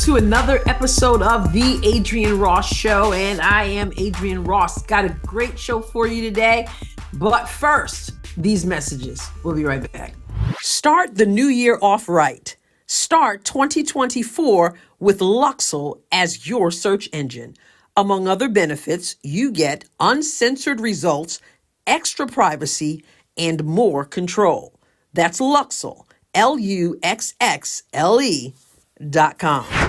to another episode of The Adrienne Ross Show, and I am Adrienne Ross. Got a great show for you today, but first, these messages. We'll be right back. Start the new year off right. Start 2024 with Luxel as your search engine. Among other benefits, you get uncensored results, extra privacy, and more control. That's Luxel, LUXXLE.com.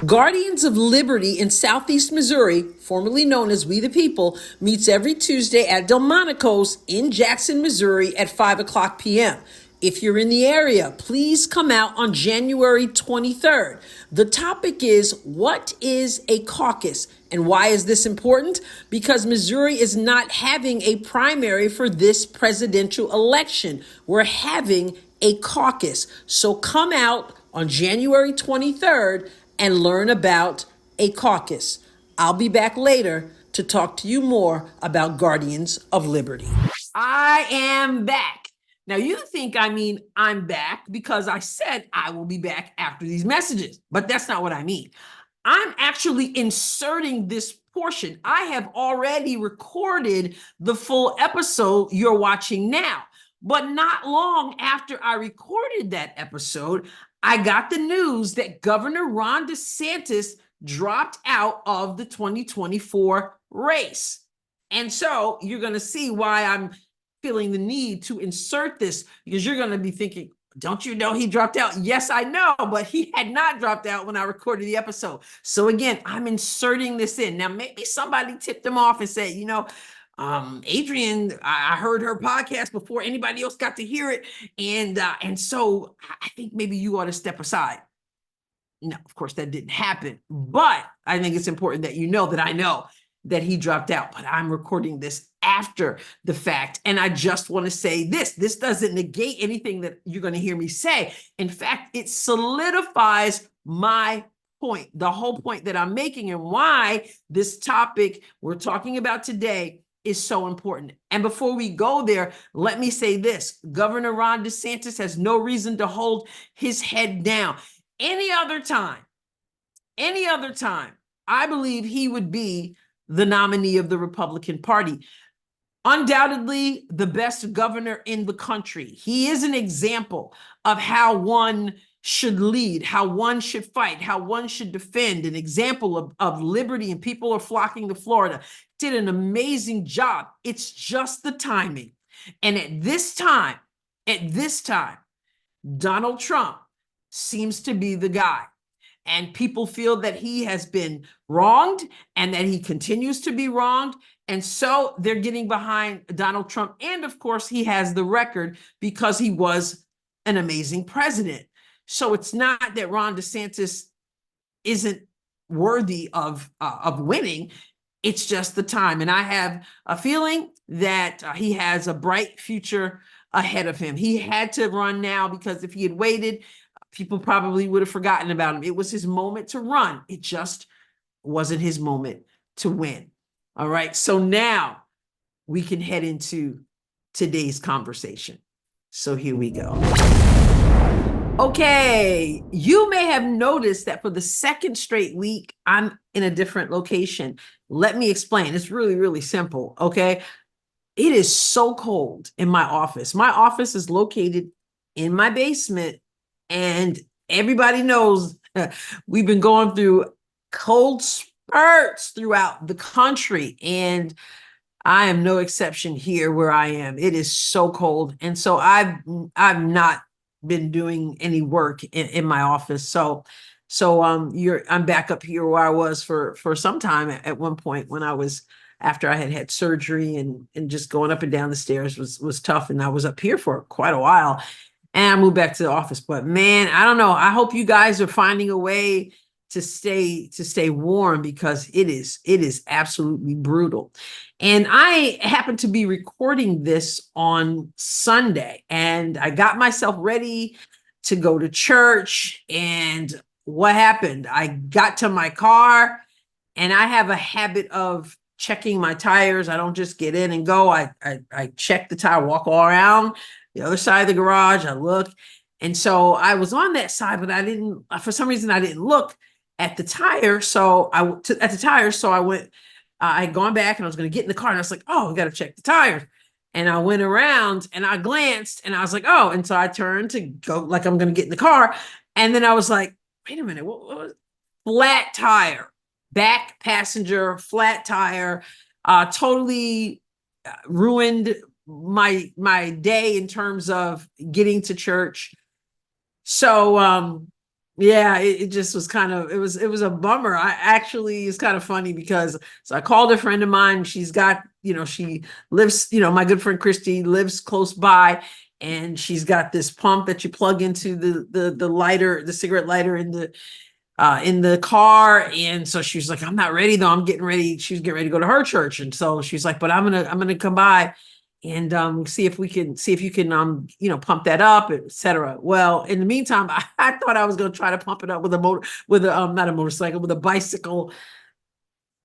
Guardians of Liberty in Southeast Missouri, formerly known as We the People, meets every Tuesday at Delmonico's in Jackson, Missouri at 5 o'clock p.m. If you're in the area, please come out on January 23rd. The topic is, what is a caucus? And why is this important? Because Missouri is not having a primary for this presidential election. We're having a caucus. So come out on January 23rd and learn about a caucus. I'll be back later to talk to you more about Guardians of Liberty. I am back. Now, you think I mean I'm back because I said I will be back after these messages, but that's not what I mean. I'm actually inserting this portion. I have already recorded the full episode you're watching now, but not long after I recorded that episode, I got the news that Governor Ron DeSantis dropped out of the 2024 race. And so you're going to see why I'm feeling the need to insert this, because you're going to be thinking, don't you know he dropped out? Yes, I know, but he had not dropped out when I recorded the episode. So again, I'm inserting this in. Now, maybe somebody tipped him off and said, Adrienne, I heard her podcast before anybody else got to hear it. And so I think maybe you ought to step aside. No, of course, that didn't happen. But I think it's important that you know that I know that he dropped out, but I'm recording this after the fact. And I just want to say this doesn't negate anything that you're going to hear me say. In fact, it solidifies my point, the whole point that I'm making and why this topic we're talking about today is so important. And before we go there, let me say this: Governor Ron DeSantis has no reason to hold his head down. Any other time, I believe he would be the nominee of the Republican Party. Undoubtedly the best governor in the country. He is an example of how one should lead, how one should fight, how one should defend, an example of liberty, and people are flocking to Florida. Did an amazing job. It's just the timing. And at this time, Donald Trump seems to be the guy. And people feel that he has been wronged and that he continues to be wronged. And so they're getting behind Donald Trump. And of course, he has the record because he was an amazing president. So it's not that Ron DeSantis isn't worthy of winning. It's just the time. And I have a feeling that he has a bright future ahead of him. He had to run now because if he had waited, people probably would have forgotten about him. It was his moment to run. It just wasn't his moment to win. All right. So now we can head into today's conversation. So here we go. Okay. You may have noticed that for the second straight week, I'm in a different location. Let me explain. It's really, really simple. Okay. It is so cold in my office. My office is located in my basement. And everybody knows we've been going through cold spurts throughout the country. And I am no exception here where I am. It is so cold. And so I've not been doing any work in my office. So I'm back up here where I was for some time at one point when after I had surgery and just going up and down the stairs was tough. And I was up here for quite a while. And I moved back to the office. But man, I don't know. I hope you guys are finding a way to stay warm because it is absolutely brutal. And I happen to be recording this on Sunday, and I got myself ready to go to church. And what happened? I got to my car, and I have a habit of checking my tires. I don't just get in and go. I check the tire, walk all around the other side of the garage. I look. And so I was on that side, but for some reason, I didn't look at the tire. So at the tire. So I went, I had gone back and I was going to get in the car and I was like, oh, we got to check the tires. And I went around and I glanced and I was like, oh, and so I turned to go like I'm going to get in the car. And then I was like, wait a minute, what was flat tire, back passenger, flat tire, totally ruined my day in terms of getting to church. So yeah, it just was kind of, it was a bummer. I actually, it's kind of funny because, so I called a friend of mine. She's got, she lives, my good friend Christy lives close by, and she's got this pump that you plug into the lighter, the cigarette lighter in the car. And so she was like, I'm not ready though. I'm getting ready. She's getting ready to go to her church. And so she's like, but I'm gonna come by and see if you can pump that up, etc. Well, in the meantime, I thought I was going to try to pump it up with not a motorcycle, with a bicycle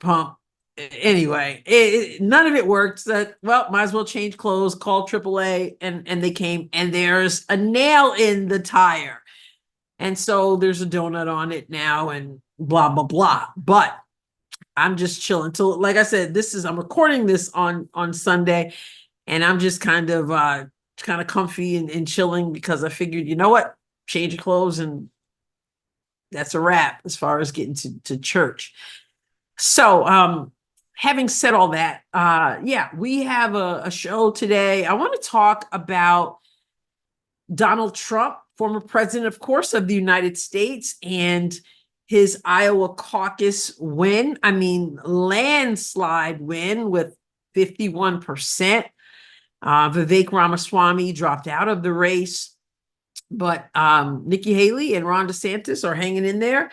pump. Anyway, none of it worked. So, well, might as well change clothes, call AAA, and they came, and there's a nail in the tire, and so there's a donut on it now, and blah blah blah. But I'm just chilling. So, like I said, I'm recording this on Sunday. And I'm just kind of comfy and chilling because I figured, you know what, change your clothes and that's a wrap as far as getting to church. So having said all that, yeah, we have a show today. I want to talk about Donald Trump, former president, of course, of the United States, and his Iowa caucus win. I mean, landslide win with 51%. Vivek Ramaswamy dropped out of the race, but Nikki Haley and Ron DeSantis are hanging in there.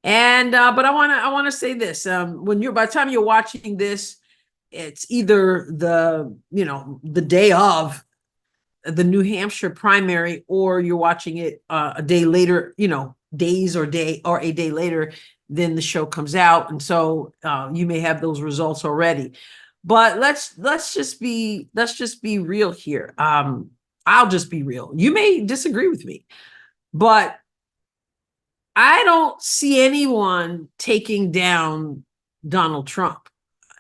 And but I want to say this: by the time you're watching this, it's either the day of the New Hampshire primary, or you're watching it a day later, days or a day later, then the show comes out, and so you may have those results already. But let's just be real here. I'll just be real. You may disagree with me, but I don't see anyone taking down Donald Trump.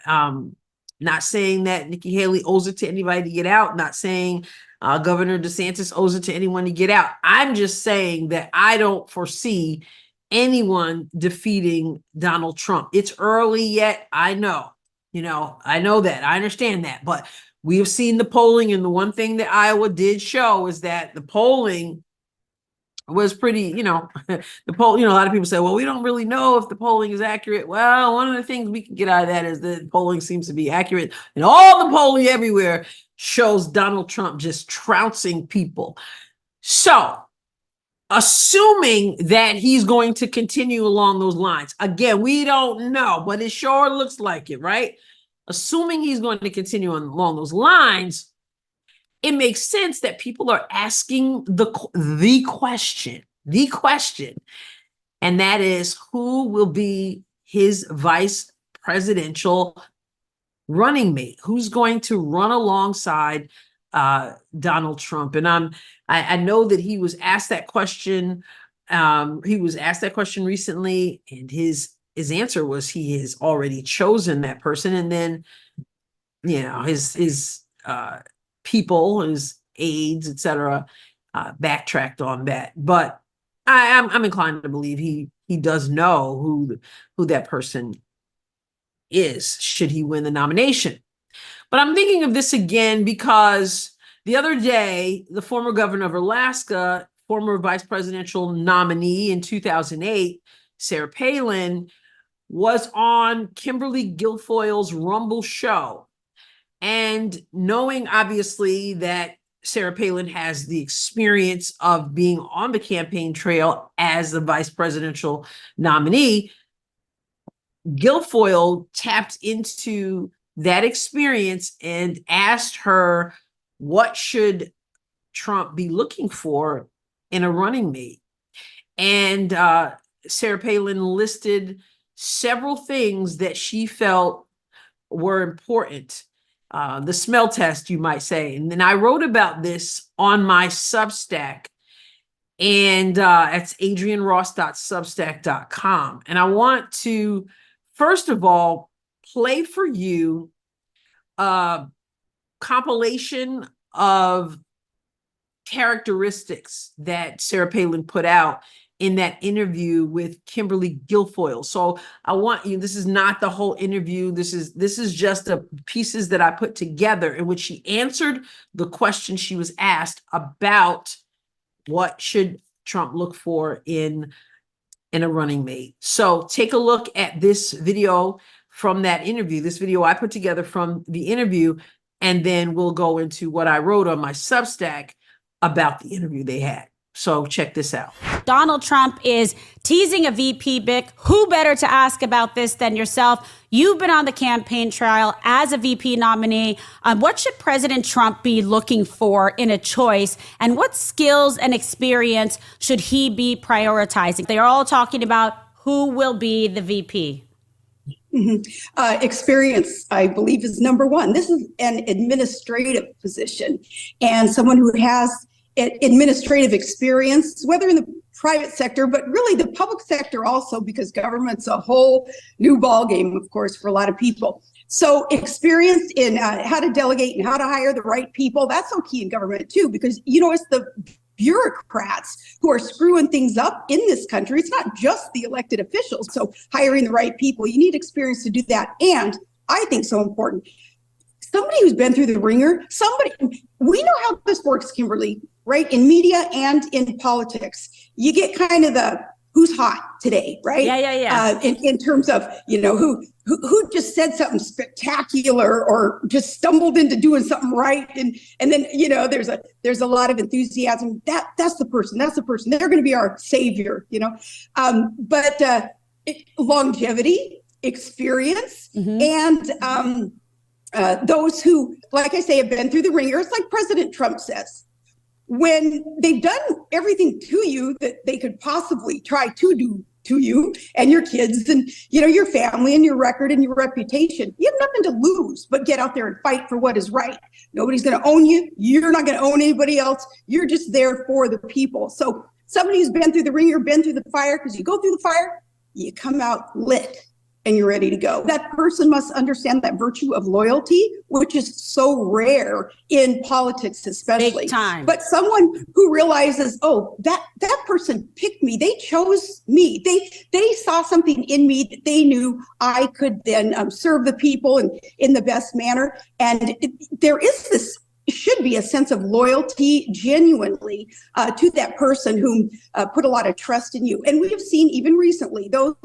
Not saying that Nikki Haley owes it to anybody to get out. Not saying Governor DeSantis owes it to anyone to get out. I'm just saying that I don't foresee anyone defeating Donald Trump. It's early yet. I know. I know that. I understand that. But we have seen the polling, and the one thing that Iowa did show is that the polling was pretty, the poll, a lot of people say, well, we don't really know if the polling is accurate. Well, one of the things we can get out of that is that polling seems to be accurate. And all the polling everywhere shows Donald Trump just trouncing people. So, assuming that he's going to continue along those lines. Again, we don't know, but it sure looks like it, right? Assuming he's going to continue along those lines, it makes sense that people are asking the question, and that is, who will be his vice presidential running mate? Who's going to run alongside Donald Trump? And I know that he was asked that question. He was asked that question recently, and his answer was he has already chosen that person. And then, his people, his aides, etc., backtracked on that. But I'm inclined to believe he does know who that person is, should he win the nomination. But I'm thinking of this again because the other day, the former governor of Alaska, former vice presidential nominee in 2008, Sarah Palin, was on Kimberly Guilfoyle's Rumble show. And knowing, obviously, that Sarah Palin has the experience of being on the campaign trail as the vice presidential nominee, Guilfoyle tapped into that experience and asked her, what should Trump be looking for in a running mate? And Sarah Palin listed several things that she felt were important. The smell test, you might say. And then I wrote about this on my Substack. And it's adrienneross.substack.com. And I want to, first of all, play for you a compilation of characteristics that Sarah Palin put out in that interview with Kimberly Guilfoyle. So I want you, this is not the whole interview. This is just the pieces that I put together in which she answered the question she was asked about what should Trump look for in a running mate. So take a look at this video from that interview, this video I put together from the interview, and then we'll go into what I wrote on my Substack about the interview they had. So check this out. Donald Trump is teasing a VP pick. Who better to ask about this than yourself? You've been on the campaign trail as a VP nominee. What should President Trump be looking for in a choice? And what skills and experience should he be prioritizing? They are all talking about who will be the VP. Experience, I believe, is number one. This is an administrative position, and someone who has administrative experience, whether in the private sector, but really the public sector also, because government's a whole new ballgame, of course, for a lot of people. So experience in how to delegate and how to hire the right people, that's so key in government too, because, it's the bureaucrats who are screwing things up in this country. It's not just the elected officials. So hiring the right people, you need experience to do that. And I think so important, somebody who's been through the ringer, we know how this works, Kimberly, right? In media and in politics, you get kind of the who's hot today, right? Yeah. In terms of, who just said something spectacular or just stumbled into doing something right. And then, there's a lot of enthusiasm. That's the person. They're going to be our savior, but longevity, experience, and those who, like I say, have been through the ringer. It's like President Trump says, when they've done everything to you that they could possibly try to do to you and your kids and, your family and your record and your reputation, you have nothing to lose but get out there and fight for what is right. Nobody's going to own you. You're not going to own anybody else. You're just there for the people. So somebody who's been through the ringer, been through the fire, because you go through the fire, you come out lit and you're ready to go. That person must understand that virtue of loyalty, which is so rare in politics, especially. Big time. But someone who realizes, that person picked me. They chose me. They saw something in me that they knew I could then serve the people in the best manner. And there is this should be a sense of loyalty genuinely to that person whom put a lot of trust in you. And we have seen even recently those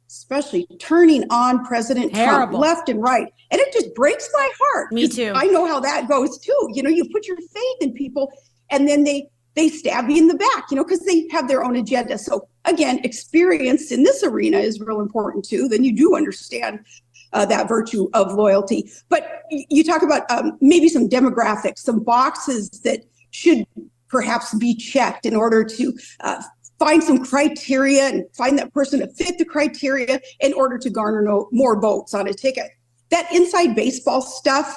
especially turning on President Trump left and right. And it just breaks my heart. Me too. I know how that goes too. You put your faith in people and then they stab you in the back, because they have their own agenda. So again, experience in this arena is real important too. Then you do understand that virtue of loyalty. But you talk about maybe some demographics, some boxes that should perhaps be checked in order to find some criteria and find that person to fit the criteria in order to garner more votes on a ticket. That inside baseball stuff,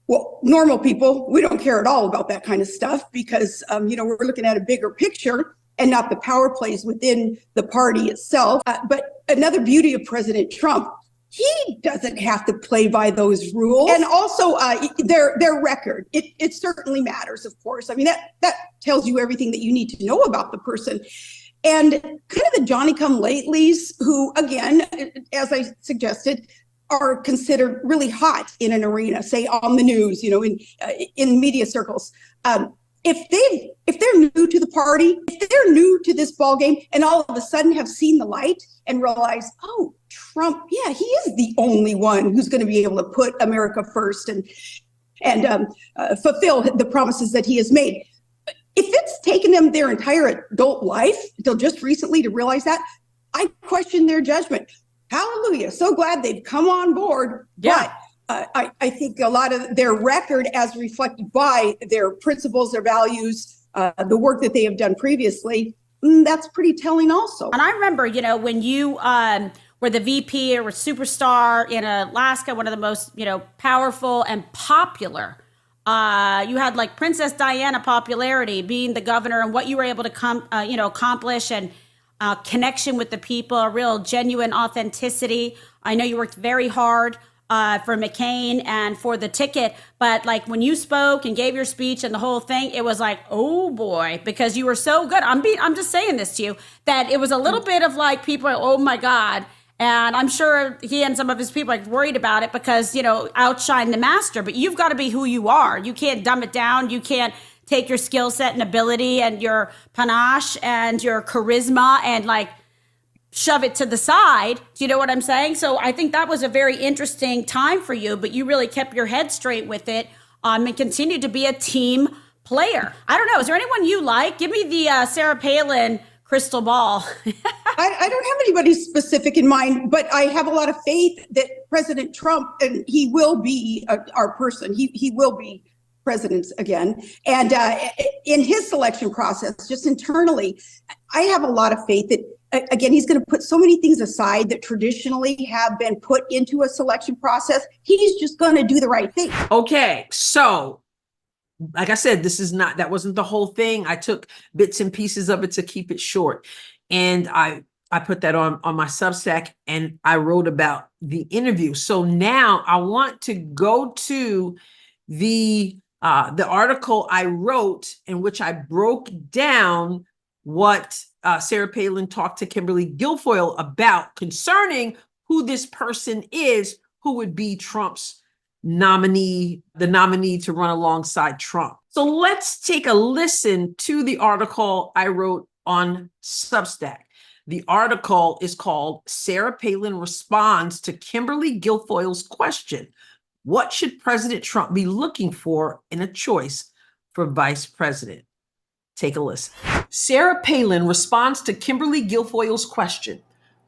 well, normal people, we don't care at all about that kind of stuff because, we're looking at a bigger picture and not the power plays within the party itself. But another beauty of President Trump, he doesn't have to play by those rules. And also their record, it certainly matters, of course. I mean, that tells you everything that you need to know about the person. And kind of the Johnny-come-latelys who, again, as I suggested, are considered really hot in an arena, say on the news, in media circles. If they're new to the party, if they're new to this ballgame and all of a sudden have seen the light and realize, Trump, yeah, he is the only one who's going to be able to put America first and fulfill the promises that he has made. If it's taken them their entire adult life until just recently to realize that, I question their judgment. Hallelujah. So glad they've come on board. Yeah. But I think a lot of their record as reflected by their principles, their values, the work that they have done previously, that's pretty telling also. And I remember, when you were the VP or a superstar in Alaska, one of the most, powerful and popular You had like Princess Diana popularity being the governor and what you were able to accomplish, and connection with the people, a real genuine authenticity. I know you worked very hard for McCain and for the ticket, but like when you spoke and gave your speech and the whole thing, it was like, oh boy, because you were so good. I'm just saying this to you, that it was a little bit of like people, oh my God. And I'm sure he and some of his people are worried about it because, outshine the master. But you've got to be who you are. You can't dumb it down. You can't take your skill set and ability and your panache and your charisma and like shove it to the side. Do you know what I'm saying? So I think that was a very interesting time for you, but you really kept your head straight with it and continued to be a team player. I don't know. Is there anyone you like? Give me the Sarah Palin crystal ball. I don't have anybody specific in mind, but I have a lot of faith that President Trump, and he will be our person. He will be president again. And in his selection process, just internally, I have a lot of faith that, again, he's going to put so many things aside that traditionally have been put into a selection process. He's just going to do the right thing. Okay, so like I said, that wasn't the whole thing. I took bits and pieces of it to keep it short. And I put that on my Substack and I wrote about the interview. So now I want to go to the article I wrote in which I broke down what Sarah Palin talked to Kimberly Guilfoyle about concerning who this person is who would be Trump's nominee, the nominee to run alongside Trump. So let's take a listen to the article I wrote on Substack. The article is called Sarah Palin Responds to Kimberly Guilfoyle's Question. What should President Trump be looking for in a choice for vice president? Take a listen. Sarah Palin responds to Kimberly Guilfoyle's question.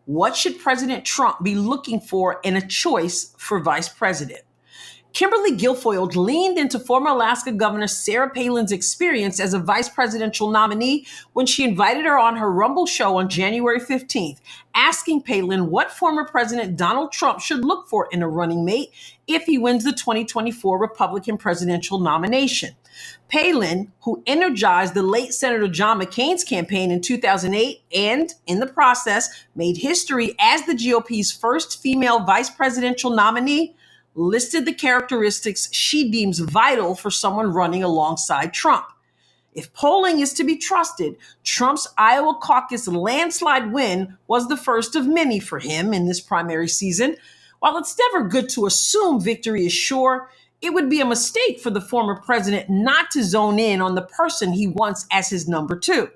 What should President Trump be looking for in a choice for vice president? Kimberly Guilfoyle leaned into former Alaska Governor Sarah Palin's experience as a vice presidential nominee when she invited her on her Rumble show on January 15th, asking Palin what former President Donald Trump should look for in a running mate if he wins the 2024 Republican presidential nomination. Palin, who energized the late Senator John McCain's campaign in 2008 and, in the process, made history as the GOP's first female vice presidential nominee, listed the characteristics she deems vital for someone running alongside Trump. If polling is to be trusted, Trump's Iowa caucus landslide win was the first of many for him in this primary season. While it's never good to assume victory is sure, it would be a mistake for the former president not to zone in on the person he wants as his number two.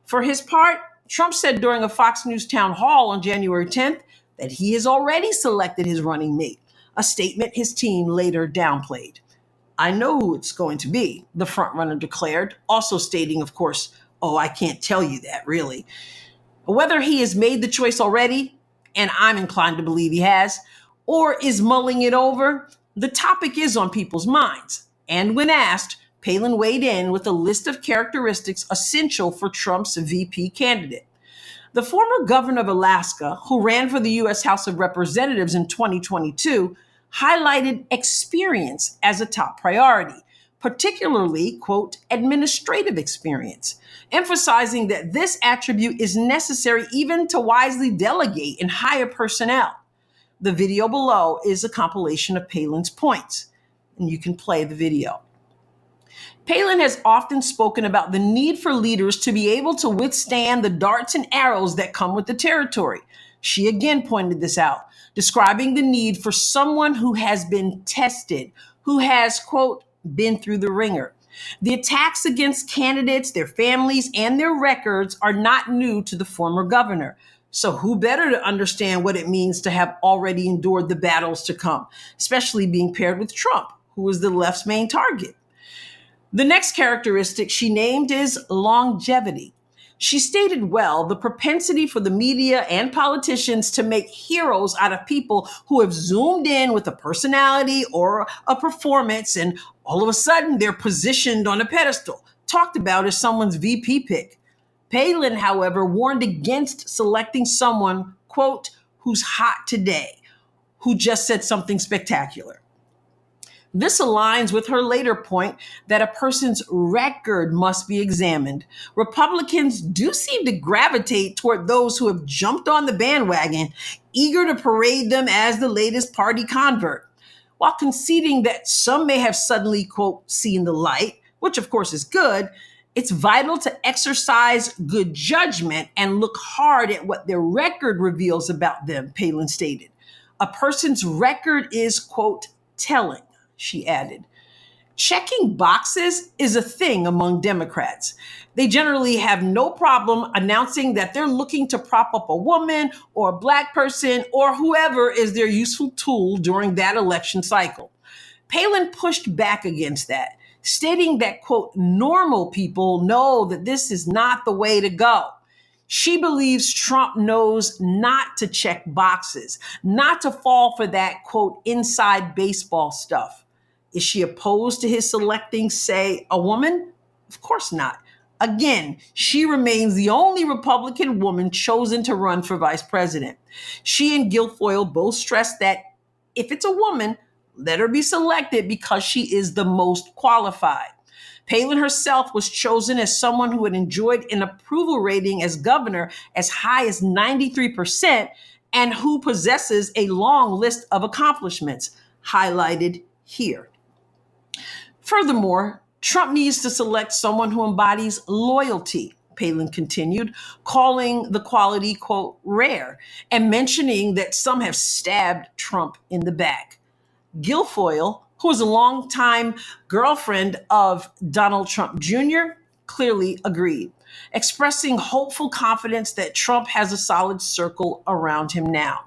For his part, Trump said during a Fox News town hall on January 10th that he has already selected his running mate, a statement his team later downplayed. I know who it's going to be, the frontrunner declared, also stating, of course, oh, I can't tell you that, really. Whether he has made the choice already, and I'm inclined to believe he has, or is mulling it over, the topic is on people's minds. And when asked, Palin weighed in with a list of characteristics essential for Trump's VP candidate. The former governor of Alaska, who ran for the U.S. House of Representatives in 2022, highlighted experience as a top priority, particularly, quote, administrative experience, emphasizing that this attribute is necessary even to wisely delegate and hire personnel. The video below is a compilation of Palin's points, and you can play the video. Palin has often spoken about the need for leaders to be able to withstand the darts and arrows that come with the territory. She again pointed this out, describing the need for someone who has been tested, who has, quote, been through the ringer. The attacks against candidates, their families, and their records are not new to the former governor. So who better to understand what it means to have already endured the battles to come, especially being paired with Trump, who is the left's main target. The next characteristic she named is longevity. She stated well the propensity for the media and politicians to make heroes out of people who have zoomed in with a personality or a performance, and all of a sudden they're positioned on a pedestal, talked about as someone's VP pick. Palin, however, warned against selecting someone, quote, who's hot today, who just said something spectacular. This aligns with her later point that a person's record must be examined. Republicans do seem to gravitate toward those who have jumped on the bandwagon, eager to parade them as the latest party convert. While conceding that some may have suddenly, quote, seen the light, which of course is good, it's vital to exercise good judgment and look hard at what their record reveals about them, Palin stated. A person's record is, quote, telling, she added. Checking boxes is a thing among Democrats. They generally have no problem announcing that they're looking to prop up a woman or a Black person or whoever is their useful tool during that election cycle. Palin pushed back against that, stating that, quote, normal people know that this is not the way to go. She believes Trump knows not to check boxes, not to fall for that, quote, inside baseball stuff. Is she opposed to his selecting, say, a woman? Of course not. Again, she remains the only Republican woman chosen to run for vice president. She and Guilfoyle both stressed that if it's a woman, let her be selected because she is the most qualified. Palin herself was chosen as someone who had enjoyed an approval rating as governor as high as 93% and who possesses a long list of accomplishments, highlighted here. Furthermore, Trump needs to select someone who embodies loyalty, Palin continued, calling the quality, quote, rare, and mentioning that some have stabbed Trump in the back. Guilfoyle, who is a longtime girlfriend of Donald Trump Jr., clearly agreed, expressing hopeful confidence that Trump has a solid circle around him now.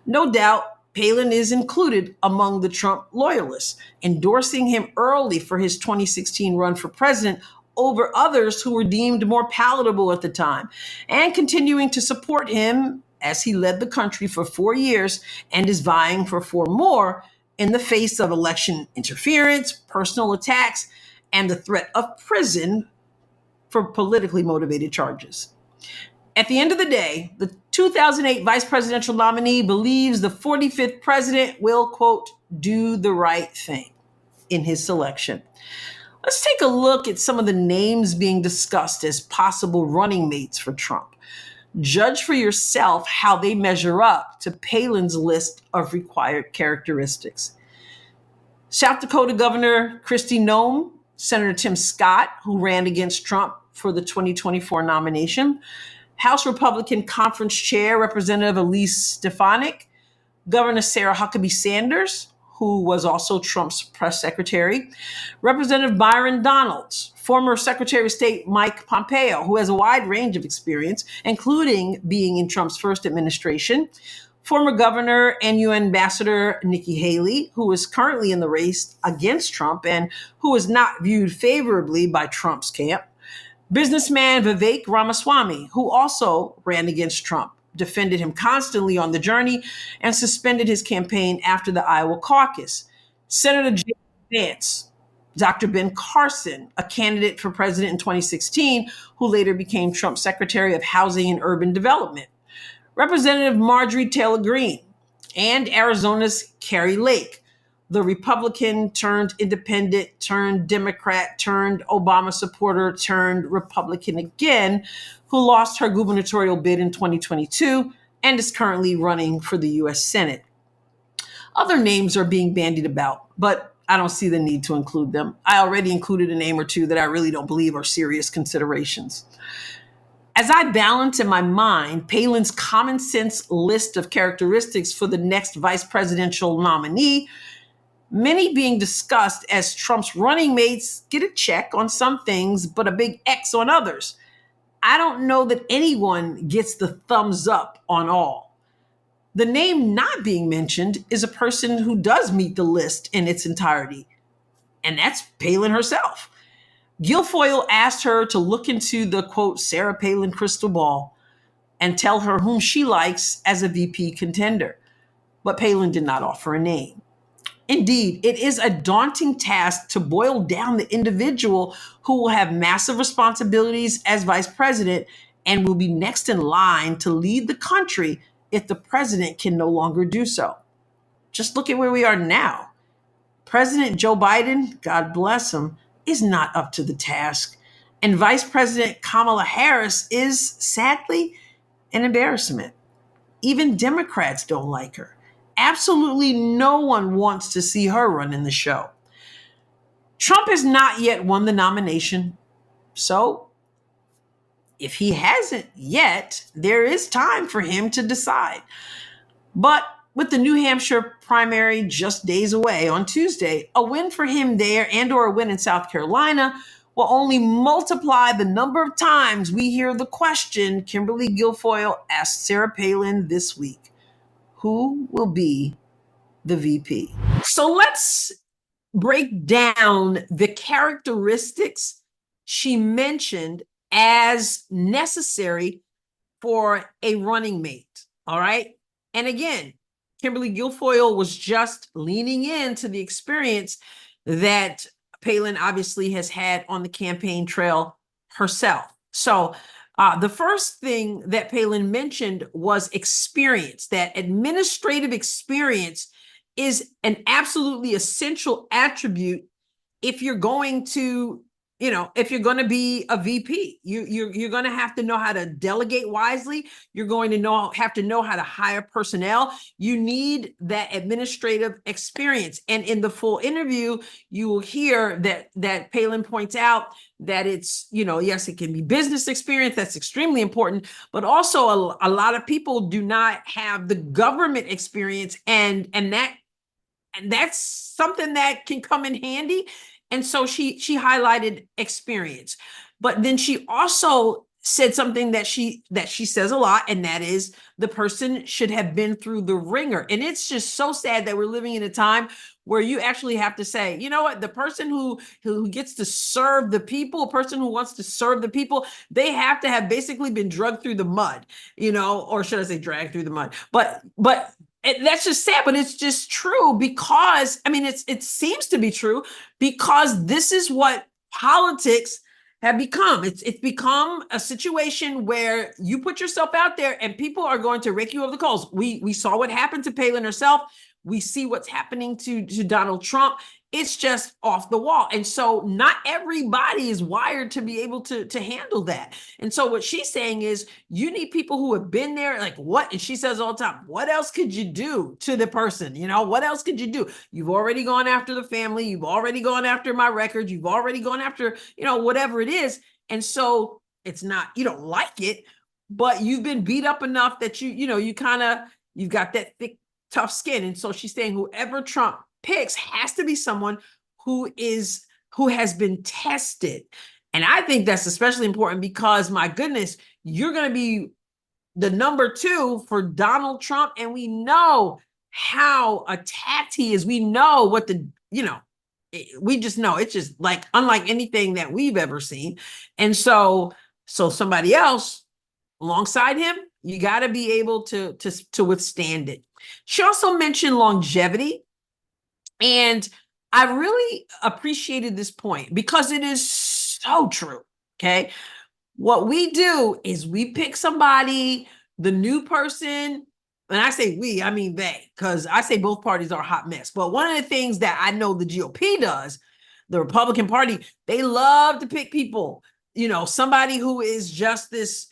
No doubt, Palin is included among the Trump loyalists, endorsing him early for his 2016 run for president over others who were deemed more palatable at the time, and continuing to support him as he led the country for 4 years and is vying for 4 more in the face of election interference, personal attacks, and the threat of prison for politically motivated charges. At the end of the day, the 2008 vice presidential nominee believes the 45th president will, quote, do the right thing in his selection. Let's take a look at some of the names being discussed as possible running mates for Trump. Judge for yourself how they measure up to Palin's list of required characteristics. South Dakota Governor Kristi Noem, Senator Tim Scott, who ran against Trump for the 2024 nomination, House Republican Conference Chair Representative Elise Stefanik, Governor Sarah Huckabee Sanders, who was also Trump's press secretary, Representative Byron Donalds, former Secretary of State Mike Pompeo, who has a wide range of experience, including being in Trump's first administration, former Governor and UN Ambassador Nikki Haley, who is currently in the race against Trump and who is not viewed favorably by Trump's camp, businessman Vivek Ramaswamy, who also ran against Trump, defended him constantly on the journey, and suspended his campaign after the Iowa caucus. Senator J. Vance, Dr. Ben Carson, a candidate for president in 2016, who later became Trump's Secretary of Housing and Urban Development. Representative Marjorie Taylor Greene, and Arizona's Carrie Lake, the Republican turned independent, turned Democrat, turned Obama supporter, turned Republican again, who lost her gubernatorial bid in 2022 and is currently running for the U.S. Senate. Other names are being bandied about, but I don't see the need to include them. I already included a name or two that I really don't believe are serious considerations. As I balance in my mind Palin's common sense list of characteristics for the next vice presidential nominee, many being discussed as Trump's running mates get a check on some things, but a big X on others. I don't know that anyone gets the thumbs up on all. The name not being mentioned is a person who does meet the list in its entirety, and that's Palin herself. Guilfoyle asked her to look into the, quote, Sarah Palin crystal ball and tell her whom she likes as a VP contender, but Palin did not offer a name. Indeed, it is a daunting task to boil down the individual who will have massive responsibilities as vice president and will be next in line to lead the country if the president can no longer do so. Just look at where we are now. President Joe Biden, God bless him, is not up to the task. And Vice President Kamala Harris is sadly an embarrassment. Even Democrats don't like her. Absolutely no one wants to see her running the show. Trump has not yet won the nomination. So if he hasn't yet, there is time for him to decide. But with the New Hampshire primary just days away on Tuesday, a win for him there and or a win in South Carolina will only multiply the number of times we hear the question Kimberly Guilfoyle asked Sarah Palin this week. Who will be the VP? So let's break down the characteristics she mentioned as necessary for a running mate. All right. And again, Kimberly Guilfoyle was just leaning into the experience that Palin obviously has had on the campaign trail herself. So the first thing that Palin mentioned was experience. That administrative experience is an absolutely essential attribute if you're going to, if you're going to be a VP. You're going to have to know how to delegate wisely. You're going to have to know how to hire personnel. You need that administrative experience. And in the full interview, you will hear that Palin points out that it's, yes, it can be business experience. That's extremely important. But also a lot of people do not have the government experience, and that's something that can come in handy. And so she highlighted experience, but then she also said something that she says a lot, and that is the person should have been through the ringer. And it's just so sad that we're living in a time where you actually have to say, you know what, the person who gets to serve the people, a person who wants to serve the people, they have to have basically been drugged through the mud, or should I say dragged through the mud? But that's just sad, but it's just true because, it seems to be true because this is what politics have become. It's become a situation where you put yourself out there and people are going to rake you over the coals. We saw what happened to Palin herself. We see what's happening to Donald Trump. It's just off the wall. And so not everybody is wired to be able to handle that. And so what she's saying is you need people who have been there, like what? And she says all the time, what else could you do to the person? What else could you do? You've already gone after the family. You've already gone after my record. You've already gone after, whatever it is. And so it's not, you don't like it, but you've been beat up enough that you've got that thick, tough skin. And so she's saying whoever Trump picks has to be someone who has been tested. And I think that's especially important because, my goodness, you're going to be the number 2 for Donald Trump. And we know how attacked he is. We know what we just know it's just like unlike anything that we've ever seen. And so somebody else alongside him, you got to be able to withstand it. She also mentioned longevity. And I really appreciated this point because it is so true. Okay. What we do is we pick somebody, the new person, and I say we, I mean they, because I say both parties are a hot mess. But one of the things that I know the GOP does, the Republican Party, they love to pick people, somebody who is just this,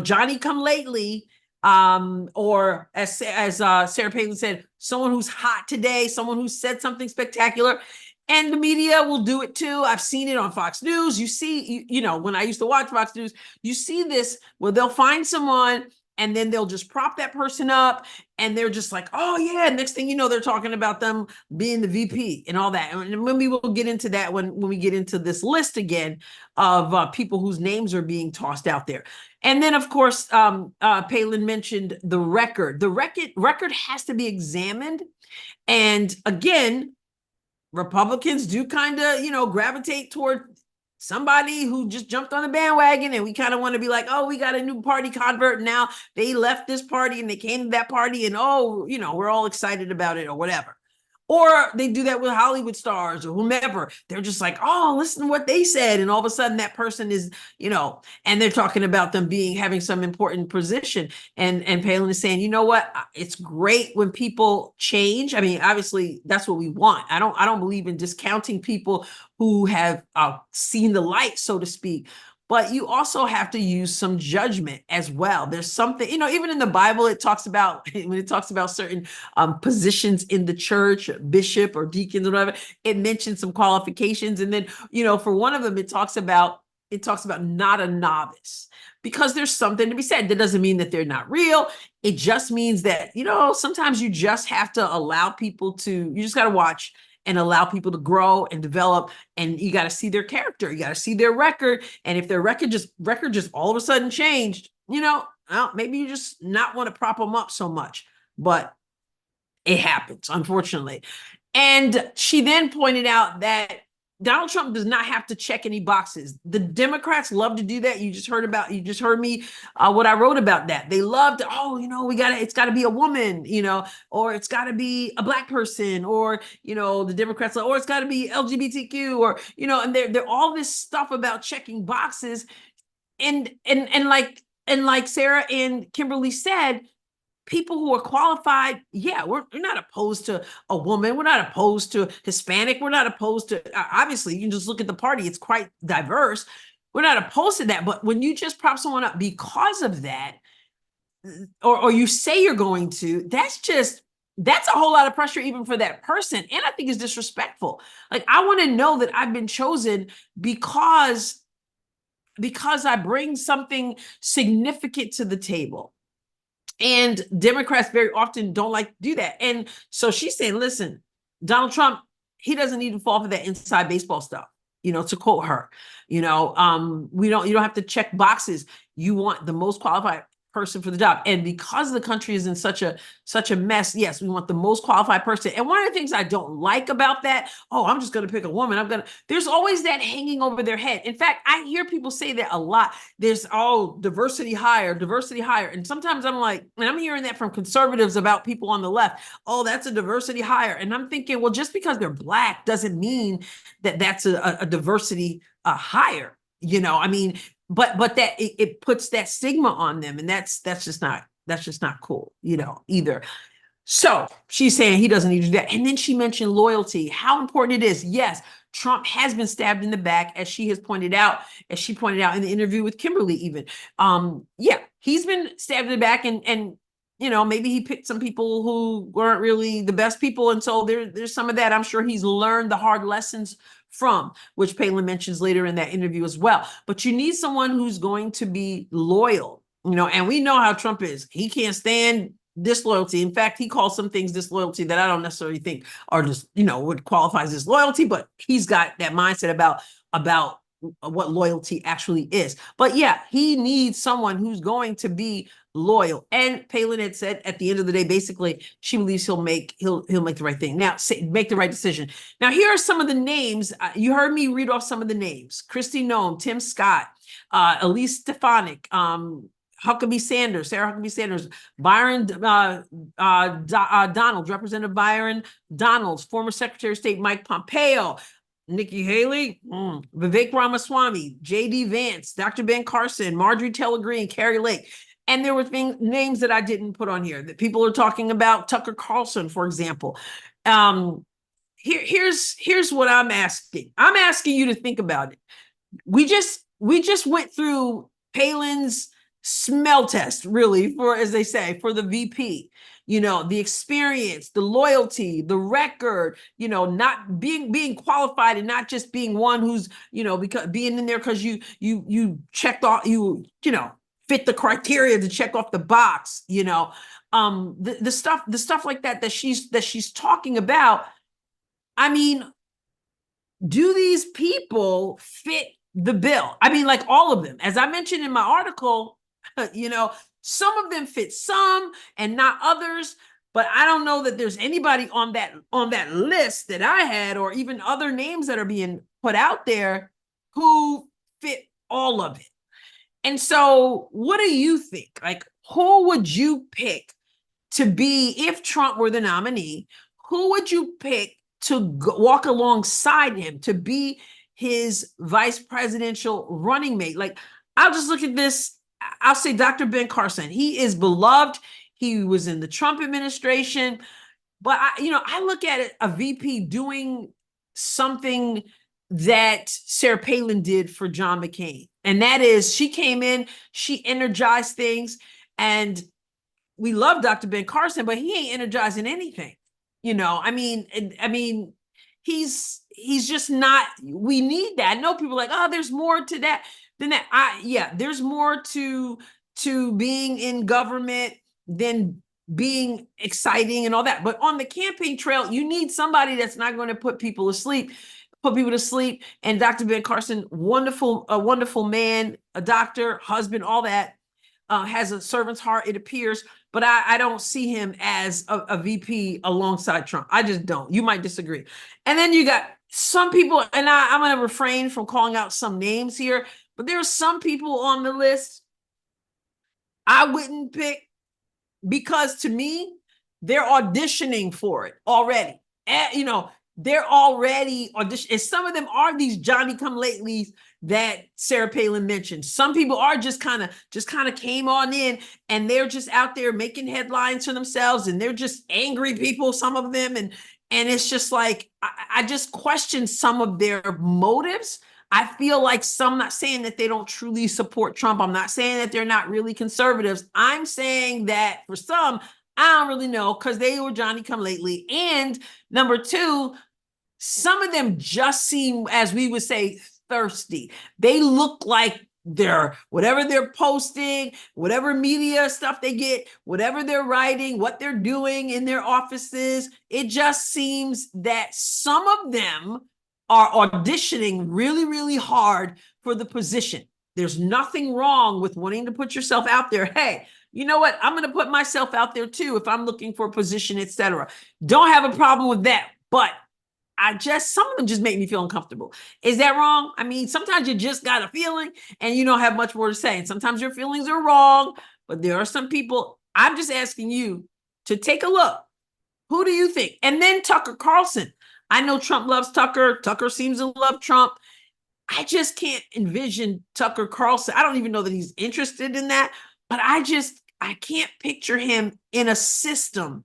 Johnny come lately, or as Sarah Palin said, someone who's hot today, someone who said something spectacular, and the media will do it too. I've seen it on Fox News. You see, when I used to watch Fox News, you see this where they'll find someone and then they'll just prop that person up and they're just like, oh yeah, next thing you know, they're talking about them being the VP and all that. And when we will get into that when we get into this list again of people whose names are being tossed out there. And then, of course, Palin mentioned the record. The record has to be examined. And again, Republicans do kind of, gravitate toward somebody who just jumped on the bandwagon, and we kind of want to be like, oh, we got a new party convert. Now they left this party and they came to that party and, we're all excited about it or whatever. Or they do that with Hollywood stars or whomever. They're just like, oh, listen to what they said. And all of a sudden that person is, and they're talking about them having some important position. And Palin is saying, you know what? It's great when people change. I mean, obviously that's what we want. I don't believe in discounting people who have seen the light, so to speak. But you also have to use some judgment as well. There's something, even in the Bible, it talks about, when it talks about certain positions in the church, bishop or deacons or whatever, it mentions some qualifications. And then, for one of them, it talks about not a novice, because there's something to be said. That doesn't mean that they're not real. It just means that, sometimes you just have to allow people you just got to watch and allow people to grow and develop, and you got to see their character, you got to see their record. And if their record just all of a sudden changed, well, maybe you just not want to prop them up so much, but it happens, unfortunately. And she then pointed out that Donald Trump does not have to check any boxes. The Democrats love to do that. You just heard me, what I wrote about that. They love to, it's got to be a woman, or it's got to be a Black person, or, the Democrats, or it's got to be LGBTQ, or, and they're all this stuff about checking boxes. And like Sarah and Kimberly said, people who are qualified, we're not opposed to a woman. We're not opposed to Hispanic. We're not opposed to, obviously, you can just look at the party. It's quite diverse. We're not opposed to that. But when you just prop someone up because of that, or you say you're going to, that's a whole lot of pressure even for that person. And I think it's disrespectful. Like, I want to know that I've been chosen because I bring something significant to the table. And Democrats very often don't like to do that. And so she's saying, listen, Donald Trump, he doesn't need to fall for that inside baseball stuff, to quote her. You don't have to check boxes. You want the most qualified person for the job. And because the country is in such a mess, yes, we want the most qualified person. And one of the things I don't like about that, I'm just going to pick a woman. There's always that hanging over their head. In fact, I hear people say that a lot. There's, diversity hire. And sometimes I'm like, and I'm hearing that from conservatives about people on the left. Oh, that's a diversity hire. And I'm thinking, well, just because they're Black doesn't mean that that's a diversity hire. But that it puts that stigma on them, and that's just not cool, either. So she's saying he doesn't need to do that. And then she mentioned loyalty, how important it is. Yes, Trump has been stabbed in the back, as she pointed out in the interview with Kimberly, even. He's been stabbed in the back, and maybe he picked some people who weren't really the best people. And so there's some of that. I'm sure he's learned the hard lessons from, which Palin mentions later in that interview as well. But you need someone who's going to be loyal, and we know how Trump is. He can't stand disloyalty. In fact, he calls some things disloyalty that I don't necessarily think are just, would qualify as disloyalty, but he's got that mindset about what loyalty actually is. But he needs someone who's going to be loyal. And Palin had said at the end of the day, basically, she believes he'll make the right thing. Now, make the right decision. Now, here are some of the names. You heard me read off some of the names: Kristi Noem, Tim Scott, Elise Stefanik, Sarah Huckabee Sanders, Byron Donald, Representative Byron Donalds, former Secretary of State Mike Pompeo, Nikki Haley, Vivek Ramaswamy, J.D. Vance, Dr. Ben Carson, Marjorie Taylor Greene, Carrie Lake. And there were names that I didn't put on here that people are talking about. Tucker Carlson, for example. Here's what I'm asking. I'm asking you to think about it. We just went through Palin's smell test, really, for, as they say, for the VP. The experience, the loyalty, the record, not being qualified, and not just being one who's, because being in there because you checked off, fit the criteria to check off the box, the stuff like that she's talking about. I mean, do these people fit the bill? I mean, like all of them, as I mentioned in my article, some of them fit some and not others, but I don't know that there's anybody on that list that I had, or even other names that are being put out there, who fit all of it. And so what do you think? Like, who would you pick to be, if Trump were the nominee, who would you pick to walk alongside him to be his vice presidential running mate? Like, I'll just look at this. I'll say Dr. Ben Carson. He is beloved. He was in the Trump administration. But I look at it, a VP doing something that Sarah Palin did for John McCain. And that is, she came in, she energized things, and we love Dr. Ben Carson, but he ain't energizing anything. He's just not, we need that. I know people are like, oh, there's more to that than that. There's more to being in government than being exciting and all that. But on the campaign trail, you need somebody that's not going to put people to sleep. And Dr. Ben Carson, a wonderful man, a doctor, husband, all that, has a servant's heart, it appears. But I don't see him as a VP alongside Trump. I just don't. You might disagree. And then you got some people, and I'm going to refrain from calling out some names here, but there are some people on the list I wouldn't pick, because to me, they're auditioning for it already. They're already auditioning. And some of them are these Johnny-come-latelys that Sarah Palin mentioned. Some people are just kind of came on in, and they're just out there making headlines for themselves, and they're just angry people, some of them. And it's just like, I just question some of their motives. I feel like some, not saying that they don't truly support Trump. I'm not saying that they're not really conservatives. I'm saying that for some, I don't really know, because they were Johnny-come-lately. And number two, some of them just seem, as we would say, thirsty. They look like whatever they're posting, whatever media stuff they get, whatever they're writing, what they're doing in their offices, it just seems that some of them are auditioning really, really hard for the position. There's nothing wrong with wanting to put yourself out there. Hey, you know what? I'm going to put myself out there too if I'm looking for a position, etc. Don't have a problem with that. But some of them just make me feel uncomfortable. Is that wrong? I mean, sometimes you just got a feeling and you don't have much more to say. And sometimes your feelings are wrong, but there are some people, I'm just asking you to take a look. Who do you think? And then Tucker Carlson. I know Trump loves Tucker. Tucker seems to love Trump. I just can't envision Tucker Carlson. I don't even know that he's interested in that, but I can't picture him in a system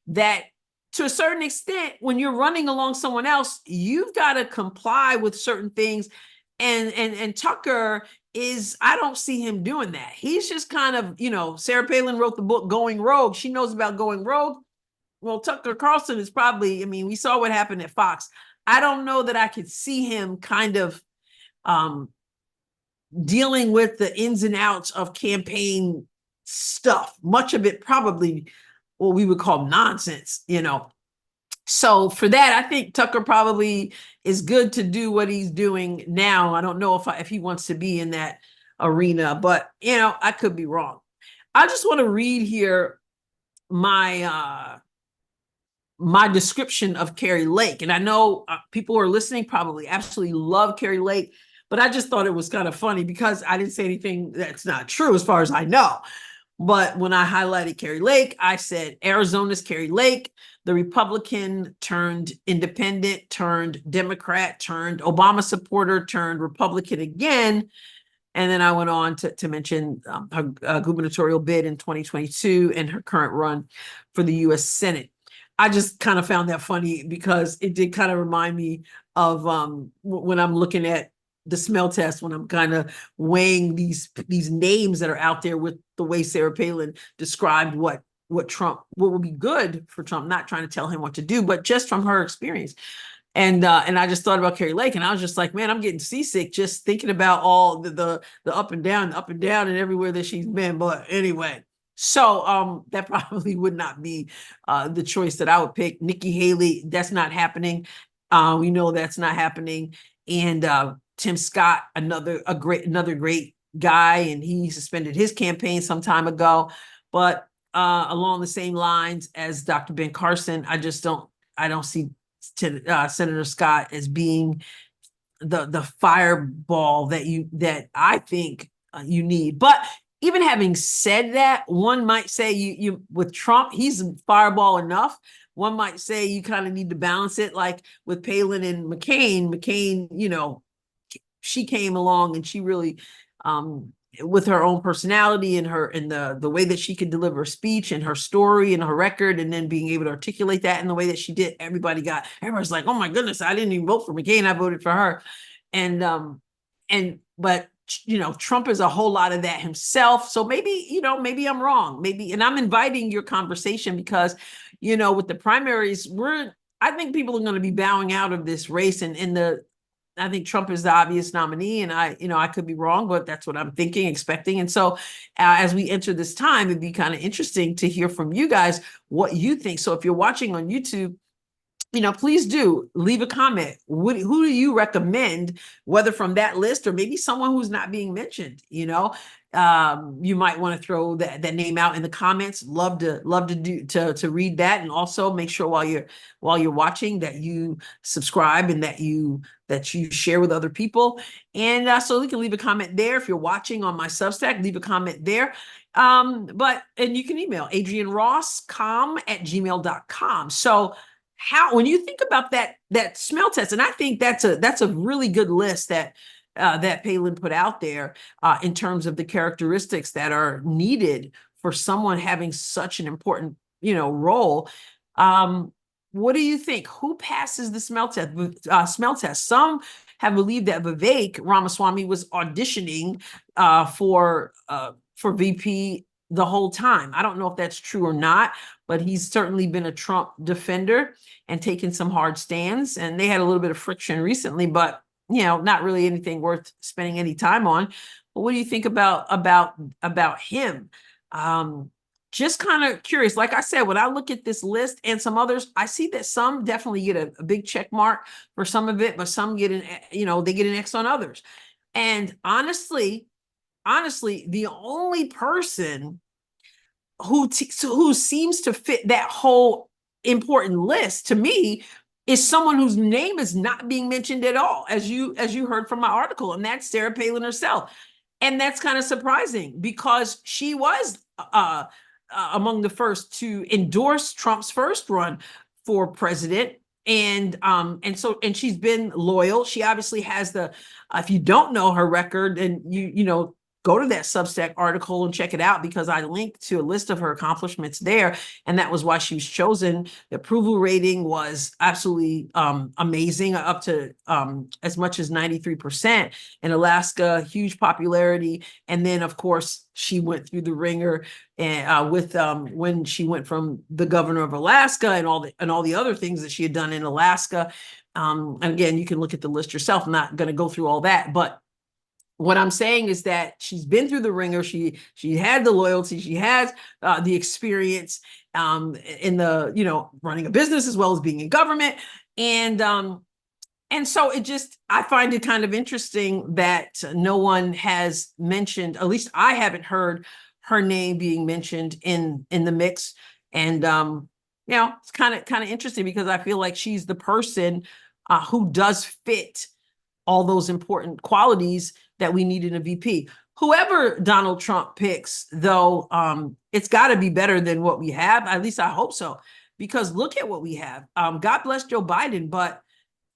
that, to a certain extent, when you're running along someone else, you've got to comply with certain things. And Tucker is, I don't see him doing that. He's just kind of, Sarah Palin wrote the book Going Rogue. She knows about going rogue. Well, Tucker Carlson is probably, we saw what happened at Fox. I don't know that I could see him kind of dealing with the ins and outs of campaign stuff. Much of it probably what we would call nonsense, So for that, I think Tucker probably is good to do what he's doing now. I don't know if he wants to be in that arena, but, I could be wrong. I just want to read here my description of Carrie Lake. And I know people who are listening probably absolutely love Carrie Lake, but I just thought it was kind of funny because I didn't say anything that's not true as far as I know. But when I highlighted Carrie Lake, I said Arizona's Carrie Lake, the Republican turned independent, turned Democrat, turned Obama supporter, turned Republican again. And then I went on to mention her gubernatorial bid in 2022 and her current run for the U.S. Senate. I just kind of found that funny because it did kind of remind me of when I'm looking at the smell test, when I'm kind of weighing these names that are out there with the way Sarah Palin described what would be good for Trump, not trying to tell him what to do, but just from her experience. And I just thought about Carrie Lake, and I was just like, man, I'm getting seasick just thinking about all the up and down, and everywhere that she's been. But anyway, so that probably would not be the choice that I would pick. Nikki Haley, that's not happening. We know that's not happening. And Tim Scott, another great guy, and he suspended his campaign some time ago. But along the same lines as Dr. Ben Carson, I don't see Senator Scott as being the fireball that I think you need. But even having said that, one might say you with Trump, he's a fireball enough. one might say you kind of need to balance it, like with Palin and McCain, you know, she came along and she really, with her own personality and the way that she could deliver speech and her story and her record, and then being able to articulate that in the way that she did, everybody's like, oh my goodness, I didn't even vote for McCain, I voted for her. But you know, Trump is a whole lot of that himself. So maybe, you know, maybe I'm wrong. Maybe, and I'm inviting your conversation because, you know, with the primaries, I think people are going to be bowing out of this race, I think Trump is the obvious nominee, and I could be wrong, but that's what I'm thinking, expecting. And so as we enter this time, it'd be kind of interesting to hear from you guys what you think. So if you're watching on YouTube, you know, please do leave a comment. Who do you recommend, whether from that list or maybe someone who's not being mentioned? You know, you might want to throw that name out in the comments. Love to read that, and also make sure while you're watching that you subscribe and that you share with other people. And so you can leave a comment there. If you're watching on my Substack, leave a comment there. And you can email adriennerosscom@gmail.com. So when you think about that smell test, and I think that's a really good list that Palin put out there in terms of the characteristics that are needed for someone having such an important, you know, role. What do you think? Who passes the smell test? Some have believed that Vivek Ramaswamy was auditioning for VP the whole time. I don't know if that's true or not, but he's certainly been a Trump defender and taken some hard stands. And they had a little bit of friction recently, but you know, not really anything worth spending any time on. But what do you think about him? Just kind of curious. Like I said, when I look at this list and some others, I see that some definitely get a big check mark for some of it, but some get they get an X on others. And honestly, the only person who seems to fit that whole important list to me is someone whose name is not being mentioned at all, as you heard from my article, and that's Sarah Palin herself. And that's kind of surprising because she was among the first to endorse Trump's first run for president. And she's been loyal. She obviously has if you don't know her record, and you know, go to that Substack article and check it out, because I linked to a list of her accomplishments there. And that was why she was chosen. The approval rating was absolutely amazing, up to as much as 93%. In Alaska, huge popularity. And then, of course, she went through the ringer with when she went from the governor of Alaska and all the other things that she had done in Alaska. And again, you can look at the list yourself. I'm not going to go through all that, but what I'm saying is that she's been through the ringer. She had the loyalty. She has the experience in the, you know, running a business as well as being in government. And so I find it kind of interesting that no one has mentioned, at least I haven't heard her name being mentioned in the mix. And, you know, it's kind of interesting because I feel like she's the person who does fit all those important qualities that we need in a VP. Whoever Donald Trump picks, though, it's got to be better than what we have. At least I hope so, because look at what we have. God bless Joe Biden, but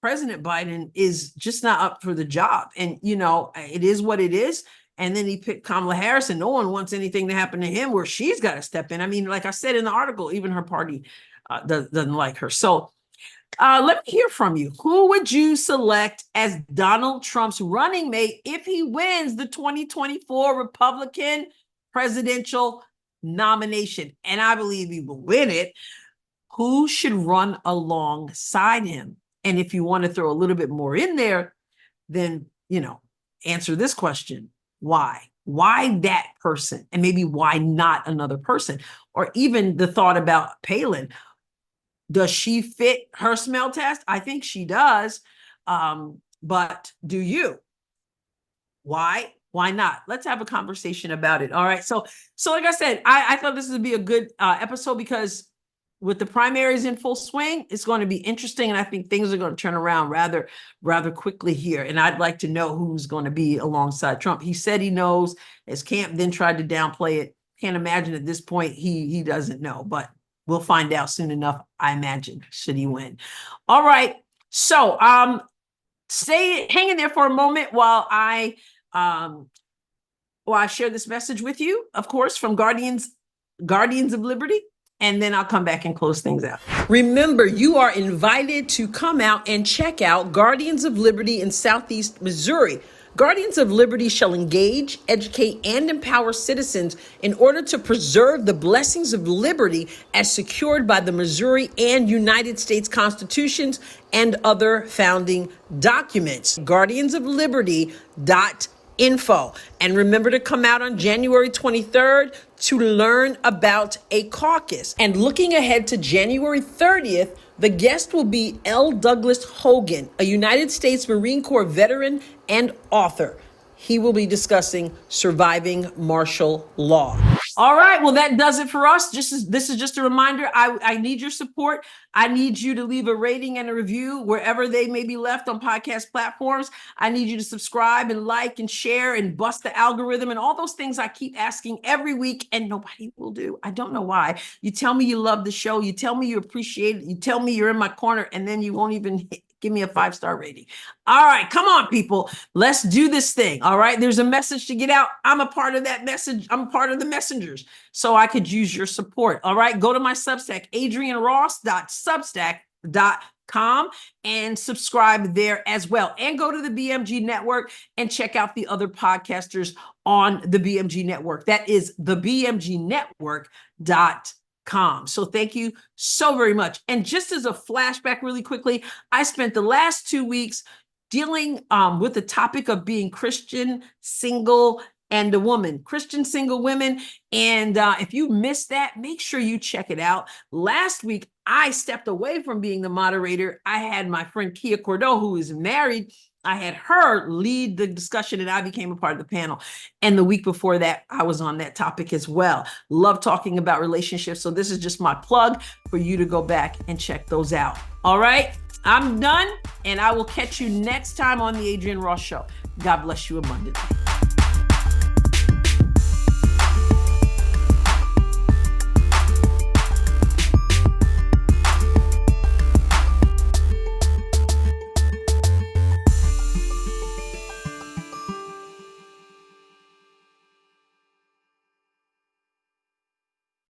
President Biden is just not up for the job. And, you know, it is what it is. And then he picked Kamala Harris, and no one wants anything to happen to him where she's got to step in. I mean, like I said in the article, even her party doesn't like her. So let me hear from you. Who would you select as Donald Trump's running mate if he wins the 2024 Republican presidential nomination? And I believe he will win it. Who should run alongside him? And if you want to throw a little bit more in there, then, you know, answer this question. Why? Why that person? And maybe why not another person? Or even the thought about Palin. Does she fit her smell test? I think she does. But do you? Why? Why not? Let's have a conversation about it. All right. So like I said, I thought this would be a good episode because with the primaries in full swing, it's going to be interesting. And I think things are going to turn around rather quickly here. And I'd like to know who's going to be alongside Trump. He said he knows. His camp then tried to downplay it. Can't imagine at this point he doesn't know. But We'll find out soon enough, I imagine, should he win. All right. So stay hanging there for a moment while I share this message with you, of course, from Guardians of Liberty. And then I'll come back and close things out. Remember, you are invited to come out and check out Guardians of Liberty in Southeast Missouri. Guardians of Liberty shall engage, educate, and empower citizens in order to preserve the blessings of liberty as secured by the Missouri and United States Constitutions and other founding documents. guardiansofliberty.info. And remember to come out on January 23rd to learn about a caucus. And looking ahead to January 30th, the guest will be L. Douglas Hogan, a United States Marine Corps veteran and author. He will be discussing surviving martial law. All right, well, that does it for us. This is just a reminder. I need your support. I need you to leave a rating and a review wherever they may be left on podcast platforms. I need you to subscribe and like and share and bust the algorithm and all those things I keep asking every week and nobody will do. I don't know why. You tell me you love the show. You tell me you appreciate it. You tell me you're in my corner and then you won't even give me a 5-star rating. All right, come on, people. Let's do this thing. All right, there's a message to get out. I'm a part of that message. I'm a part of the messengers. So I could use your support. All right, go to my Substack, adrienneross.substack.com, and subscribe there as well. And go to the BMG Network and check out the other podcasters on the BMG Network. That is thebmgnetwork.com. So thank you so very much. And just as a flashback really quickly, I spent the last 2 weeks dealing with the topic of being Christian, single, and a woman, Christian single women. And if you missed that, make sure you check it out. Last week, I stepped away from being the moderator. I had my friend Kia Cordeau, who is married. I had her lead the discussion and I became a part of the panel. And the week before that, I was on that topic as well. Love talking about relationships. So this is just my plug for you to go back and check those out. All right, I'm done and I will catch you next time on the Adrienne Ross Show. God bless you abundantly.